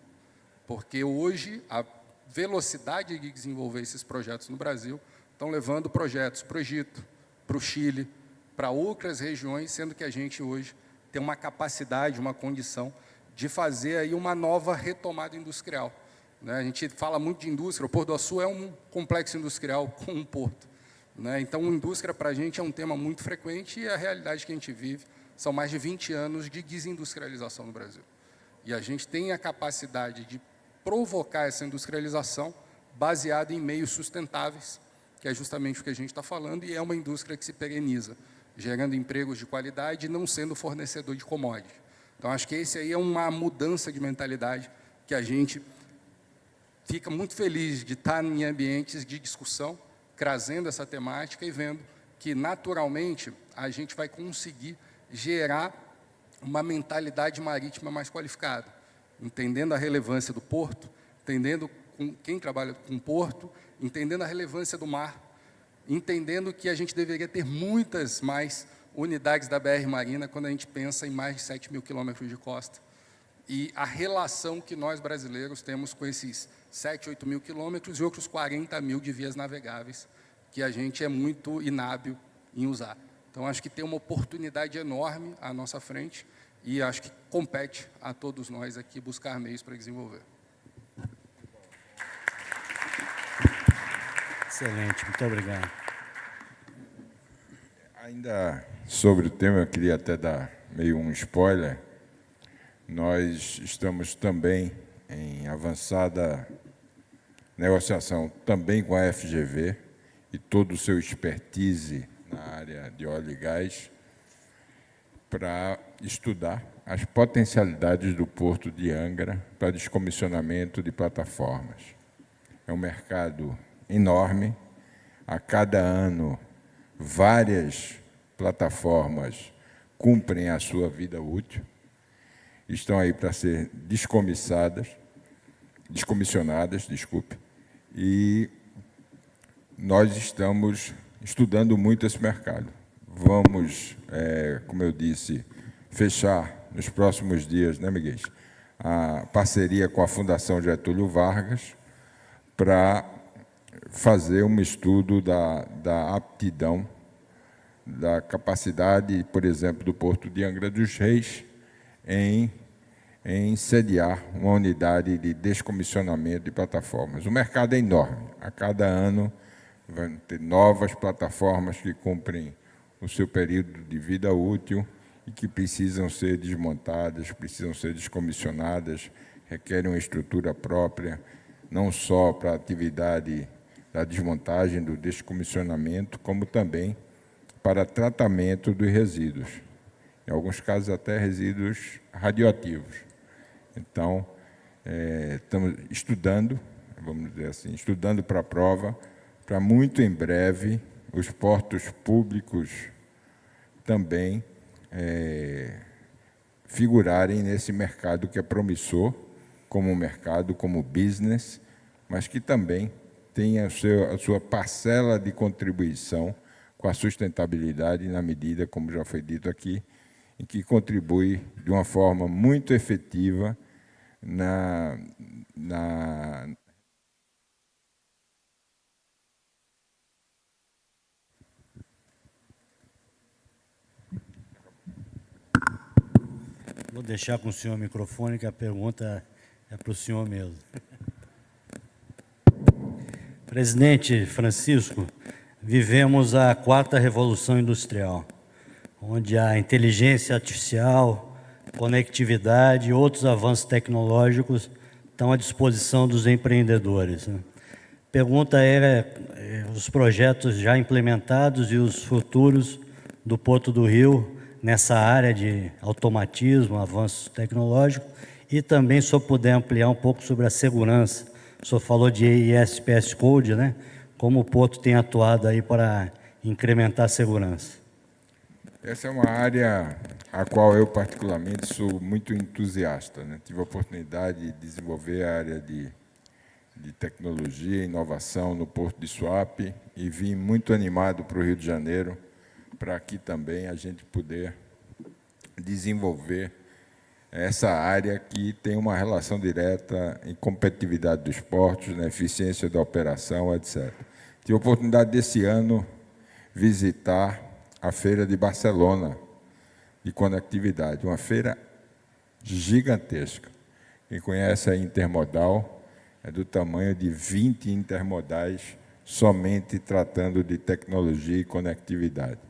porque hoje a velocidade de desenvolver esses projetos no Brasil estão levando projetos para o Egito, para o Chile, para outras regiões, sendo que a gente hoje tem uma capacidade, uma condição de fazer aí uma nova retomada industrial, né? A gente fala muito de indústria, o Porto do Açu é um complexo industrial com um porto, né? Então, indústria para a gente é um tema muito frequente e a realidade que a gente vive são mais de 20 anos de desindustrialização no Brasil. E a gente tem a capacidade de provocar essa industrialização baseada em meios sustentáveis, que é justamente o que a gente está falando, e é uma indústria que se pereniza, gerando empregos de qualidade e não sendo fornecedor de commodity. Então, acho que esse aí é uma mudança de mentalidade que a gente fica muito feliz de estar em ambientes de discussão, trazendo essa temática e vendo que, naturalmente, a gente vai conseguir gerar uma mentalidade marítima mais qualificada, entendendo a relevância do porto, entendendo quem trabalha com porto, entendendo a relevância do mar, entendendo que a gente deveria ter muitas mais unidades da BR Marina quando a gente pensa em mais de 7.000 quilômetros de costa. E a relação que nós brasileiros temos com esses 7, 8 mil quilômetros e outros 40 mil de vias navegáveis, que a gente é muito inábil em usar. Então, acho que tem uma oportunidade enorme à nossa frente e acho que compete a todos nós aqui buscar meios para desenvolver. Excelente, muito obrigado. Ainda sobre o tema, eu queria até dar meio um spoiler. Nós estamos também em avançada negociação também com a FGV e todo o seu expertise na área de óleo e gás para estudar as potencialidades do Porto de Angra para descomissionamento de plataformas. É um mercado enorme. A cada ano, várias plataformas cumprem a sua vida útil, estão aí para ser descomissionadas, e nós estamos estudando muito esse mercado. Vamos, como eu disse, fechar nos próximos dias, né, Miguel, a parceria com a Fundação Getúlio Vargas para fazer um estudo da aptidão, da capacidade, por exemplo, do Porto de Angra dos Reis em sediar uma unidade de descomissionamento de plataformas. O mercado é enorme. A cada ano vão ter novas plataformas que cumprem o seu período de vida útil e que precisam ser desmontadas, precisam ser descomissionadas, requerem uma estrutura própria, não só para a atividade da desmontagem, do descomissionamento, como também para tratamento dos resíduos, em alguns casos até resíduos radioativos. Então, estamos estudando, vamos dizer assim, estudando para a prova, para muito em breve os portos públicos também figurarem nesse mercado que é promissor, como mercado, como business, mas que também tem a sua parcela de contribuição com a sustentabilidade na medida, como já foi dito aqui, em que contribui de uma forma muito efetiva Vou deixar com o senhor o microfone, que a pergunta é para o senhor mesmo. Presidente Francisco, vivemos a quarta revolução industrial, onde a inteligência artificial, conectividade e outros avanços tecnológicos estão à disposição dos empreendedores, né? Pergunta os projetos já implementados e os futuros do Porto do Rio nessa área de automatismo, avanço tecnológico, e também, se eu puder ampliar um pouco sobre a segurança. O senhor falou de ISPS Code, né? Como o Porto tem atuado aí para incrementar a segurança? Essa é uma área a qual eu, particularmente, sou muito entusiasta, né? Tive a oportunidade de desenvolver a área de tecnologia e inovação no Porto de Suape e vim muito animado para o Rio de Janeiro, para aqui também a gente poder desenvolver essa área que tem uma relação direta em competitividade dos portos, na eficiência da operação, etc. Tive a oportunidade desse ano visitar a Feira de Barcelona de conectividade, uma feira gigantesca. Quem conhece a Intermodal é do tamanho de 20 intermodais, somente tratando de tecnologia e conectividade.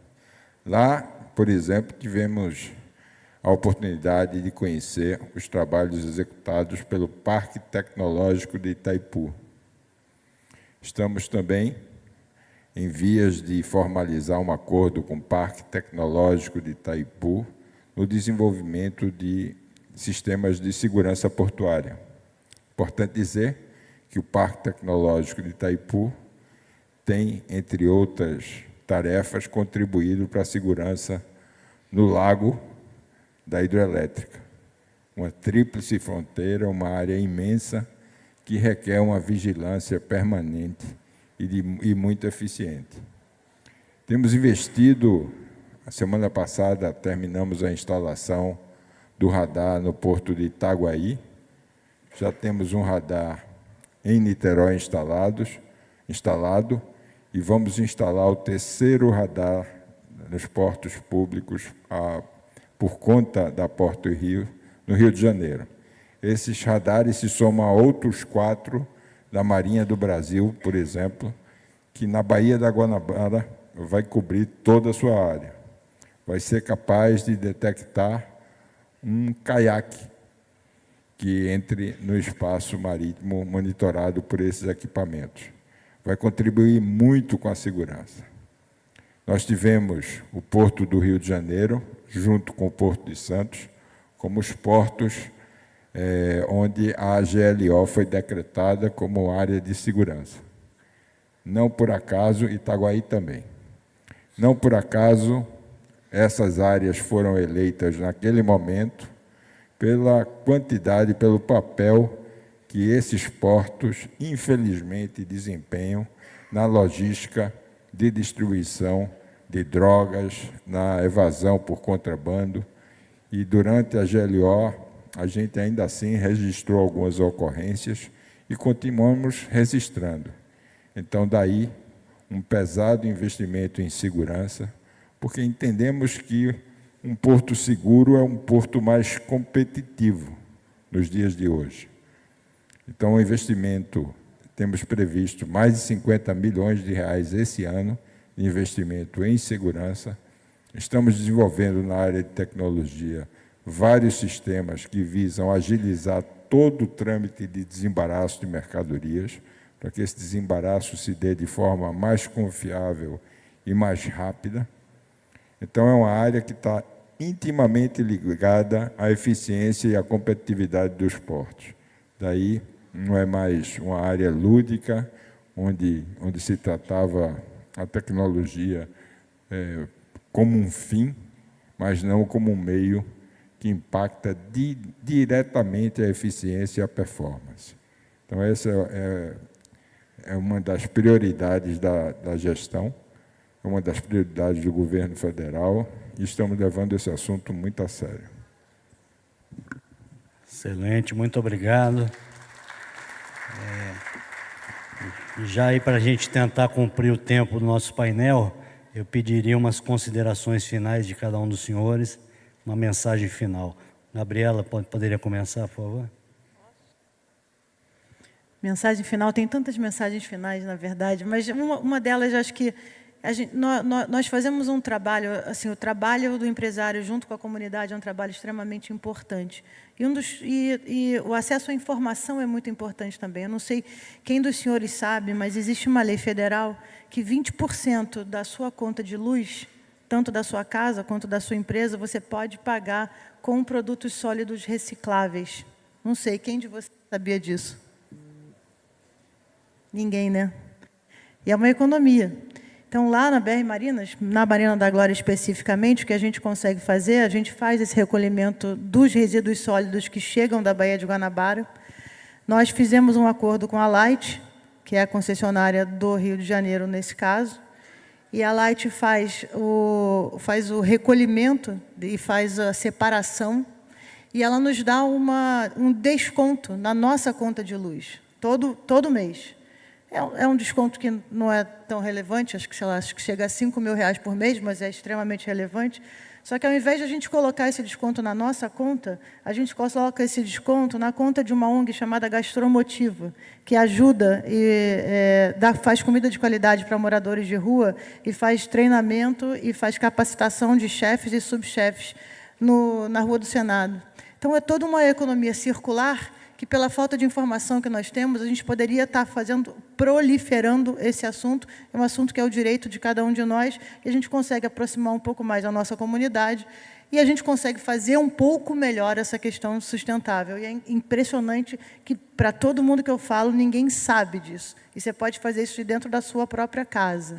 Lá, por exemplo, tivemos a oportunidade de conhecer os trabalhos executados pelo Parque Tecnológico de Itaipu. Estamos também em vias de formalizar um acordo com o Parque Tecnológico de Itaipu no desenvolvimento de sistemas de segurança portuária. Importante dizer que o Parque Tecnológico de Itaipu tem, entre outras tarefas, contribuído para a segurança no lago da hidrelétrica. Uma tríplice fronteira, uma área imensa que requer uma vigilância permanente e muito eficiente. Temos investido, a semana passada terminamos a instalação do radar no Porto de Itaguaí, já temos um radar em Niterói instalado e vamos instalar o terceiro radar nos portos públicos por conta da Porto Rio, no Rio de Janeiro. Esses radares se somam a outros 4 da Marinha do Brasil, por exemplo, que na Baía da Guanabara vai cobrir toda a sua área. Vai ser capaz de detectar um caiaque que entre no espaço marítimo monitorado por esses equipamentos. Vai contribuir muito com a segurança. Nós tivemos o Porto do Rio de Janeiro, junto com o Porto de Santos, como os portos onde a GLO foi decretada como área de segurança. Não por acaso, Itaguaí também. Não por acaso, essas áreas foram eleitas naquele momento pela quantidade, pelo papel que esses portos, infelizmente, desempenham na logística de distribuição de drogas, na evasão por contrabando. E durante a GLO, a gente ainda assim registrou algumas ocorrências e continuamos registrando. Então, daí, um pesado investimento em segurança, porque entendemos que um porto seguro é um porto mais competitivo nos dias de hoje. Então, o investimento, temos previsto mais de 50 milhões de reais esse ano de investimento em segurança. Estamos desenvolvendo na área de tecnologia vários sistemas que visam agilizar todo o trâmite de desembaraço de mercadorias, para que esse desembaraço se dê de forma mais confiável e mais rápida. Então, é uma área que está intimamente ligada à eficiência e à competitividade dos portos. Daí, não é mais uma área lúdica, onde se tratava a tecnologia como um fim, mas não como um meio que impacta diretamente a eficiência e a performance. Então, essa é uma das prioridades da gestão, é uma das prioridades do governo federal, e estamos levando esse assunto muito a sério. Excelente, muito obrigado. Já aí, para a gente tentar cumprir o tempo do nosso painel, eu pediria umas considerações finais de cada um dos senhores, uma mensagem final. Gabriela, poderia começar, por favor? Mensagem final, tem tantas mensagens finais, na verdade, mas uma delas, acho que nós fazemos um trabalho, assim, o trabalho do empresário junto com a comunidade é um trabalho extremamente importante. E o acesso à informação é muito importante também. Eu não sei quem dos senhores sabe, mas existe uma lei federal que 20% da sua conta de luz, tanto da sua casa quanto da sua empresa, você pode pagar com produtos sólidos recicláveis. Não sei, quem de vocês sabia disso? Ninguém, né? E é uma economia. Então, lá na BR Marinas, na Marina da Glória especificamente, o que a gente consegue fazer, a gente faz esse recolhimento dos resíduos sólidos que chegam da Baía de Guanabara. Nós fizemos um acordo com a Light, que é a concessionária do Rio de Janeiro, nesse caso, e a Light faz o recolhimento e faz a separação, e ela nos dá um desconto na nossa conta de luz, todo mês. É um desconto que não é tão relevante, acho que chega a R$5.000 por mês, mas é extremamente relevante. Só que, ao invés de a gente colocar esse desconto na nossa conta, a gente coloca esse desconto na conta de uma ONG chamada Gastromotiva, que ajuda e faz comida de qualidade para moradores de rua e faz treinamento e faz capacitação de chefes e subchefes na Rua do Senado. Então, é toda uma economia circular que, pela falta de informação que nós temos, a gente poderia estar proliferando esse assunto. É um assunto que é o direito de cada um de nós, e a gente consegue aproximar um pouco mais a nossa comunidade, e a gente consegue fazer um pouco melhor essa questão sustentável. E é impressionante que, para todo mundo que eu falo, ninguém sabe disso. E você pode fazer isso de dentro da sua própria casa.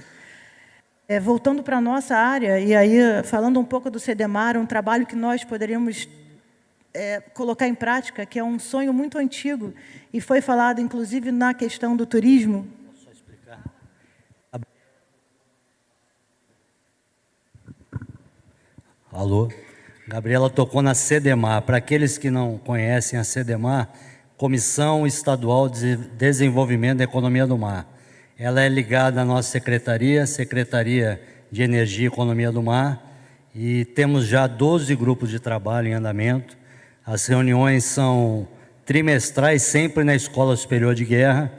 Voltando para a nossa área, e aí falando um pouco do CEDEMAR, um trabalho que nós poderíamos colocar em prática, que é um sonho muito antigo, e foi falado, inclusive, na questão do turismo. Posso só explicar? Alô? Gabriela tocou na CEDEMAR. Para aqueles que não conhecem a CEDEMAR, Comissão Estadual de Desenvolvimento da Economia do Mar. Ela é ligada à nossa Secretaria de Energia e Economia do Mar, e temos já 12 grupos de trabalho em andamento. As reuniões são trimestrais, sempre na Escola Superior de Guerra.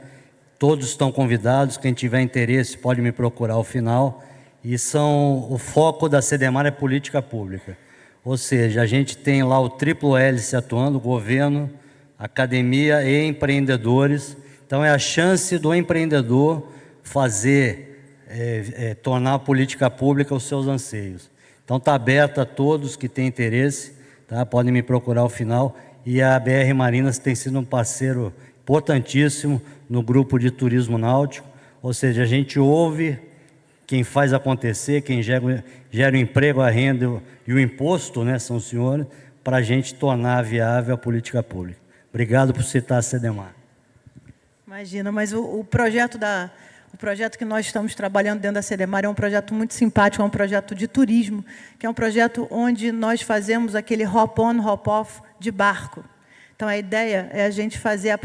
Todos estão convidados, quem tiver interesse pode me procurar ao final. E o foco da CDMAR é política pública. Ou seja, a gente tem lá o triplo hélice atuando, governo, academia e empreendedores. Então, é a chance do empreendedor tornar a política pública os seus anseios. Então, está aberto a todos que têm interesse, tá? Podem me procurar ao final. E a BR Marinas tem sido um parceiro importantíssimo no grupo de turismo náutico. Ou seja, a gente ouve quem faz acontecer, quem gera o emprego, a renda e o imposto, né, são os senhores, para a gente tornar viável a política pública. Obrigado por citar a CDMAR. Imagina, mas o projeto que nós estamos trabalhando dentro da CDMAR é um projeto muito simpático, é um projeto de turismo, que é um projeto onde nós fazemos aquele hop-on, hop-off de barco. Então, a ideia é a gente fazer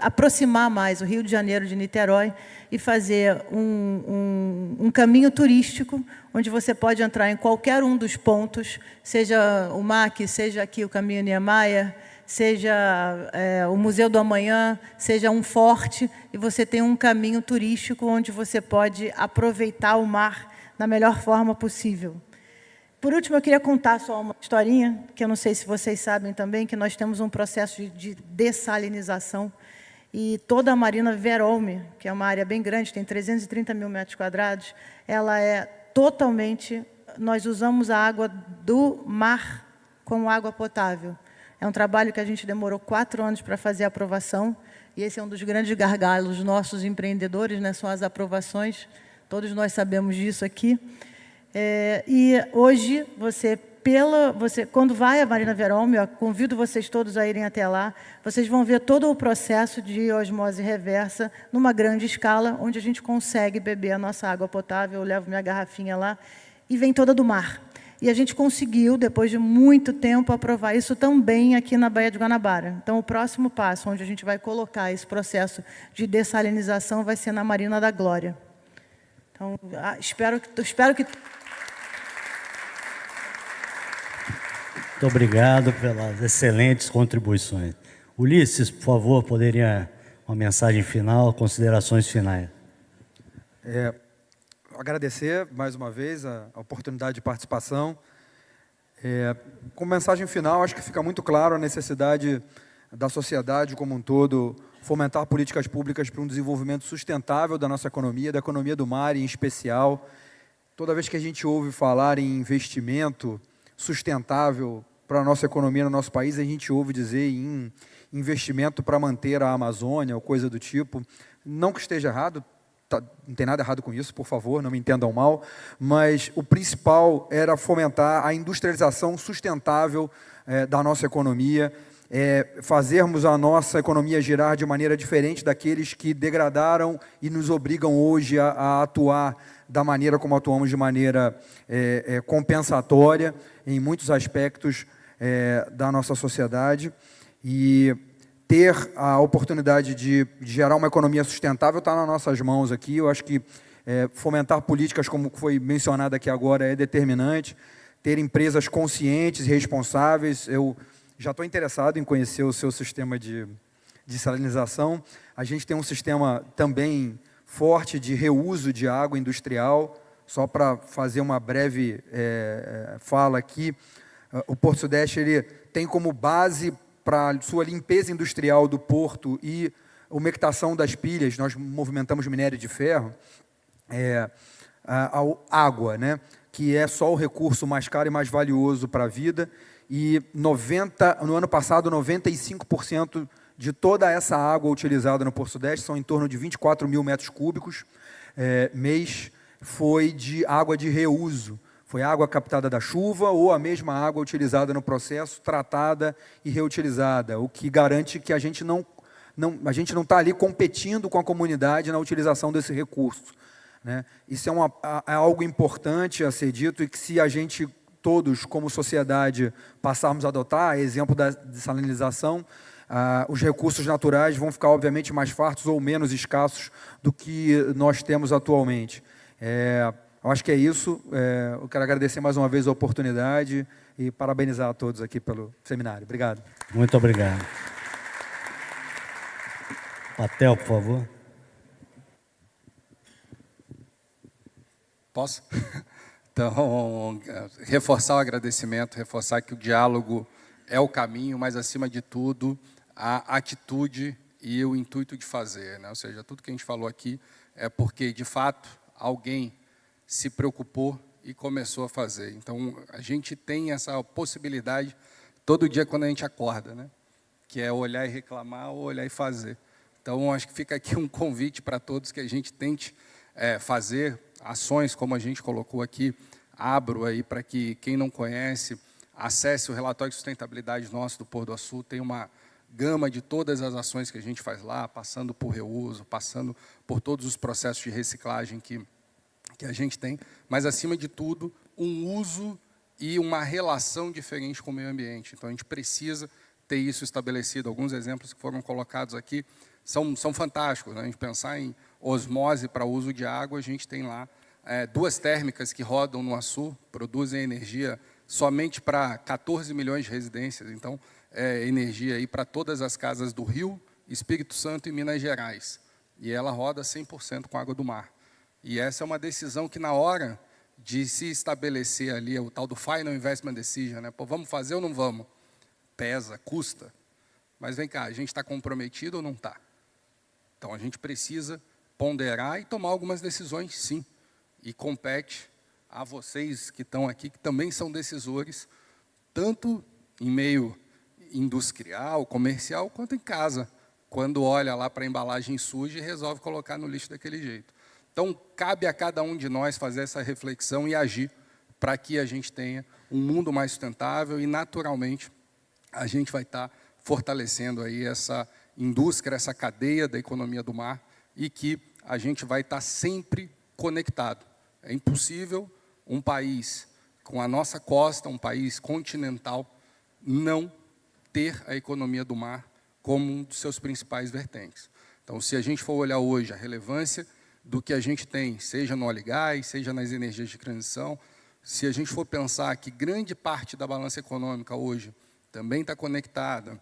aproximar mais o Rio de Janeiro de Niterói e fazer um caminho turístico, onde você pode entrar em qualquer um dos pontos, seja o MAC, seja aqui o Caminho Niemeyer, seja o Museu do Amanhã, seja um forte, e você tem um caminho turístico onde você pode aproveitar o mar da melhor forma possível. Por último, eu queria contar só uma historinha, que eu não sei se vocês sabem também, que nós temos um processo de dessalinização, e toda a Marina Verolme, que é uma área bem grande, tem 330 mil metros quadrados, ela é totalmente... Nós usamos a água do mar como água potável. É um trabalho que a gente demorou 4 anos para fazer a aprovação, e esse é um dos grandes gargalos dos nossos empreendedores, né, são as aprovações, todos nós sabemos disso aqui. E hoje, quando vai à Marina Verolme, eu convido vocês todos a irem até lá, vocês vão ver todo o processo de osmose reversa numa grande escala, onde a gente consegue beber a nossa água potável, eu levo minha garrafinha lá, e vem toda do mar. E a gente conseguiu, depois de muito tempo, aprovar isso também aqui na Baía de Guanabara. Então, o próximo passo, onde a gente vai colocar esse processo de dessalinização, vai ser na Marina da Glória. Então, espero que... Muito obrigado pelas excelentes contribuições. Ulisses, por favor, poderia uma mensagem final, considerações finais. Agradecer, mais uma vez, a oportunidade de participação. Como mensagem final, acho que fica muito claro a necessidade da sociedade como um todo fomentar políticas públicas para um desenvolvimento sustentável da nossa economia, da economia do mar em especial. Toda vez que a gente ouve falar em investimento sustentável para a nossa economia no nosso país, a gente ouve dizer em investimento para manter a Amazônia ou coisa do tipo. Não que esteja errado, não tem nada errado com isso, por favor, não me entendam mal, mas o principal era fomentar a industrialização sustentável da nossa economia, fazermos a nossa economia girar de maneira diferente daqueles que degradaram e nos obrigam hoje a atuar da maneira como atuamos, de maneira compensatória em muitos aspectos da nossa sociedade. E ter a oportunidade de gerar uma economia sustentável está nas nossas mãos aqui. Eu acho que fomentar políticas, como foi mencionado aqui agora, é determinante. Ter empresas conscientes e responsáveis. Eu já estou interessado em conhecer o seu sistema de salinização. A gente tem um sistema também forte de reuso de água industrial. Só para fazer uma breve fala aqui, o Porto Sudeste ele tem como base para a sua limpeza industrial do porto e umectação das pilhas, nós movimentamos minério de ferro, a água, né, que é só o recurso mais caro e mais valioso para a vida, e no ano passado, 95% de toda essa água utilizada no Porto Sudeste, são em torno de 24 mil metros cúbicos mês, foi de água de reuso. Foi água captada da chuva ou a mesma água utilizada no processo, tratada e reutilizada, o que garante que a gente não está ali competindo com a comunidade na utilização desse recurso, né? Isso é algo importante a ser dito, e que se a gente todos, como sociedade, passarmos a adotar, exemplo da dessalinização, os recursos naturais vão ficar, obviamente, mais fartos ou menos escassos do que nós temos atualmente. Eu acho que é isso. Eu quero agradecer mais uma vez a oportunidade e parabenizar a todos aqui pelo seminário. Obrigado. Muito obrigado. Patel, por favor. Posso? Então, reforçar o agradecimento, reforçar que o diálogo é o caminho, mas, acima de tudo, a atitude e o intuito de fazer, né? Ou seja, tudo que a gente falou aqui é porque, de fato, alguém se preocupou e começou a fazer. Então, a gente tem essa possibilidade todo dia quando a gente acorda, né? Que é olhar e reclamar ou olhar e fazer. Então, acho que fica aqui um convite para todos que a gente tente fazer ações, como a gente colocou aqui. Abro aí para que quem não conhece acesse o relatório de sustentabilidade nosso do Pôr do Açu. Tem uma gama de todas as ações que a gente faz lá, passando por reuso, passando por todos os processos de reciclagem que a gente tem, mas, acima de tudo, um uso e uma relação diferente com o meio ambiente. Então, a gente precisa ter isso estabelecido. Alguns exemplos que foram colocados aqui são fantásticos, né? A gente pensar em osmose para uso de água, a gente tem lá 2 térmicas que rodam no Açu, produzem energia somente para 14 milhões de residências. Então, energia aí para todas as casas do Rio, Espírito Santo e Minas Gerais. E ela roda 100% com água do mar. E essa é uma decisão que, na hora de se estabelecer ali, o tal do Final Investment Decision, né? Pô, vamos fazer ou não vamos? Pesa, custa. Mas vem cá, a gente está comprometido ou não está? Então, a gente precisa ponderar e tomar algumas decisões, sim. E compete a vocês que estão aqui, que também são decisores, tanto em meio industrial, comercial, quanto em casa, quando olha lá para a embalagem suja e resolve colocar no lixo daquele jeito. Então, cabe a cada um de nós fazer essa reflexão e agir para que a gente tenha um mundo mais sustentável e, naturalmente, a gente vai estar fortalecendo aí essa indústria, essa cadeia da economia do mar e que a gente vai estar sempre conectado. É impossível um país com a nossa costa, um país continental, não ter a economia do mar como um dos seus principais vertentes. Então, se a gente for olhar hoje a relevância do que a gente tem, seja no óleo e gás, seja nas energias de transição, se a gente for pensar que grande parte da balança econômica hoje também está conectada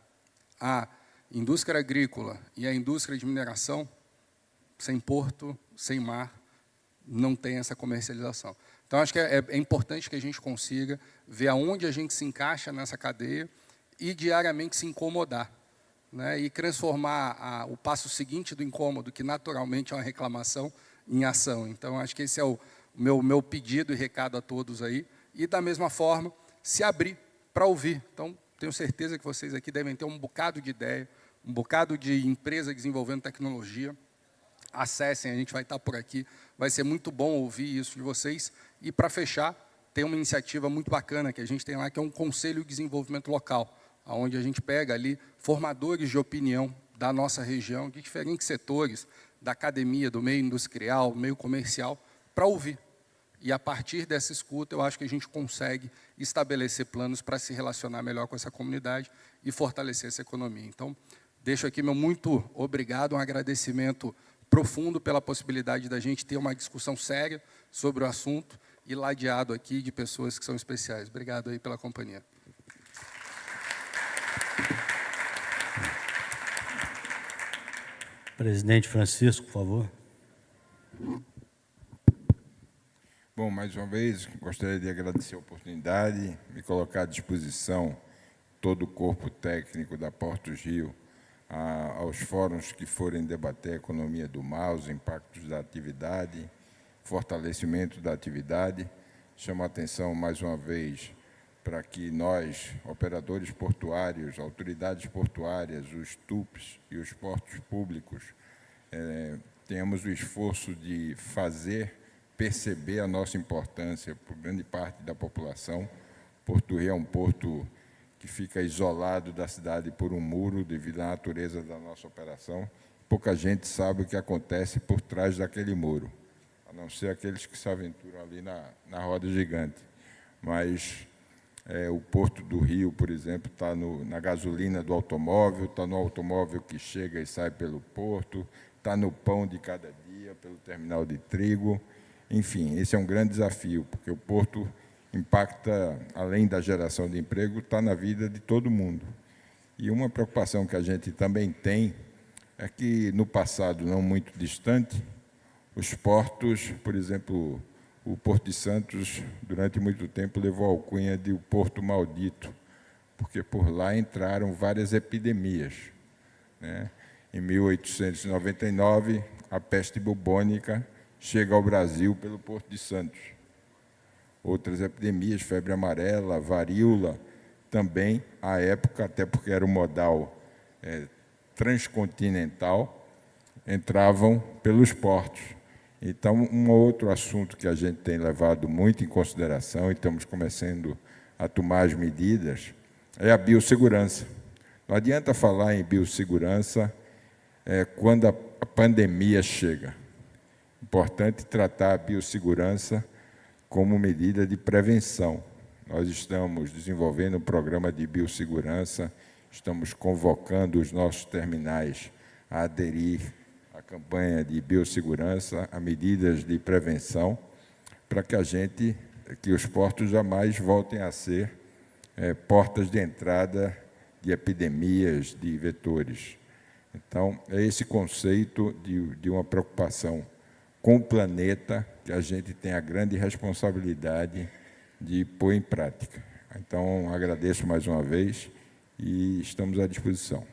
à indústria agrícola e à indústria de mineração, sem porto, sem mar, não tem essa comercialização. Então, acho que é importante que a gente consiga ver aonde a gente se encaixa nessa cadeia e diariamente se incomodar, né, e transformar o passo seguinte do incômodo, que naturalmente é uma reclamação, em ação. Então, acho que esse é o meu pedido e recado a todos aí. E, da mesma forma, se abrir para ouvir. Então, tenho certeza que vocês aqui devem ter um bocado de ideia, um bocado de empresa desenvolvendo tecnologia. Acessem, a gente vai estar por aqui. Vai ser muito bom ouvir isso de vocês. E, para fechar, tem uma iniciativa muito bacana que a gente tem lá, que é um Conselho de Desenvolvimento Local, onde a gente pega ali formadores de opinião da nossa região, de diferentes setores, da academia, do meio industrial, meio comercial, para ouvir. E, a partir dessa escuta, eu acho que a gente consegue estabelecer planos para se relacionar melhor com essa comunidade e fortalecer essa economia. Então, deixo aqui meu muito obrigado, um agradecimento profundo pela possibilidade da gente ter uma discussão séria sobre o assunto e ladeado aqui de pessoas que são especiais. Obrigado aí pela companhia. Presidente Francisco, por favor. Bom, mais uma vez, gostaria de agradecer a oportunidade, me colocar à disposição todo o corpo técnico da Portos Rio, aos fóruns que forem debater a economia do mar, os impactos da atividade, fortalecimento da atividade. Chamo a atenção, mais uma vez, para que nós, operadores portuários, autoridades portuárias, os TUPs e os portos públicos, tenhamos o esforço de fazer perceber a nossa importância por grande parte da população. Porto Rio é um porto que fica isolado da cidade por um muro devido à natureza da nossa operação. Pouca gente sabe o que acontece por trás daquele muro, a não ser aqueles que se aventuram ali na roda gigante. Mas o Porto do Rio, por exemplo, está na gasolina do automóvel, está no automóvel que chega e sai pelo porto, está no pão de cada dia, pelo terminal de trigo. Enfim, esse é um grande desafio, porque o porto impacta, além da geração de emprego, está na vida de todo mundo. E uma preocupação que a gente também tem é que, no passado não muito distante, os portos, por exemplo, o Porto de Santos, durante muito tempo, levou a alcunha de o Porto Maldito, porque por lá entraram várias epidemias, né? Em 1899, a peste bubônica chega ao Brasil pelo Porto de Santos. Outras epidemias, febre amarela, varíola, também, à época, até porque era o modal transcontinental, entravam pelos portos. Então, um outro assunto que a gente tem levado muito em consideração e estamos começando a tomar as medidas é a biossegurança. Não adianta falar em biossegurança quando a pandemia chega. Importante tratar a biossegurança como medida de prevenção. Nós estamos desenvolvendo um programa de biossegurança, estamos convocando os nossos terminais a aderir à campanha de biossegurança, a medidas de prevenção, para que os portos jamais voltem a ser portas de entrada de epidemias, de vetores. Então, é esse conceito de uma preocupação com o planeta que a gente tem a grande responsabilidade de pôr em prática. Então, agradeço mais uma vez e estamos à disposição.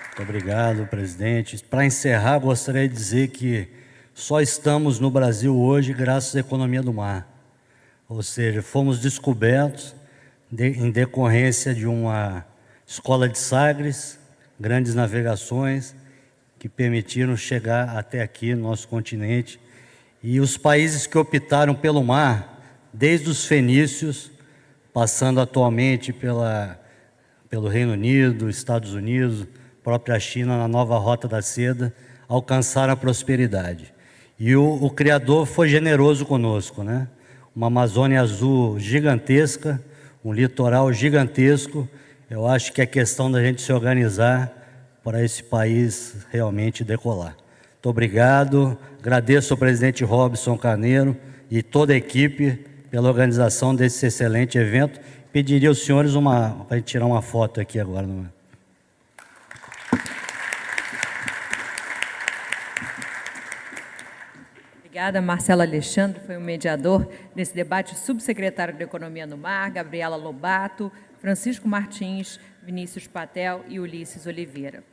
Muito obrigado, presidente. Para encerrar, gostaria de dizer que só estamos no Brasil hoje graças à economia do mar. Ou seja, fomos descobertos em decorrência de uma escola de Sagres, grandes navegações que permitiram chegar até aqui no nosso continente. E os países que optaram pelo mar, desde os fenícios, passando atualmente pelo Reino Unido, Estados Unidos, própria China, na nova Rota da Seda, alcançaram a prosperidade. E o Criador foi generoso conosco, né? Uma Amazônia azul gigantesca, um litoral gigantesco. Eu acho que é questão da gente se organizar para esse país realmente decolar. Muito obrigado, agradeço ao presidente Robson Carneiro e toda a equipe pela organização desse excelente evento. Pediria aos senhores para a gente tirar uma foto aqui agora. Obrigada, Marcelo Alexandre, foi o mediador nesse debate, subsecretário de Economia no Mar, Gabriela Lobato, Francisco Martins, Vinícius Patel e Ulisses Oliveira.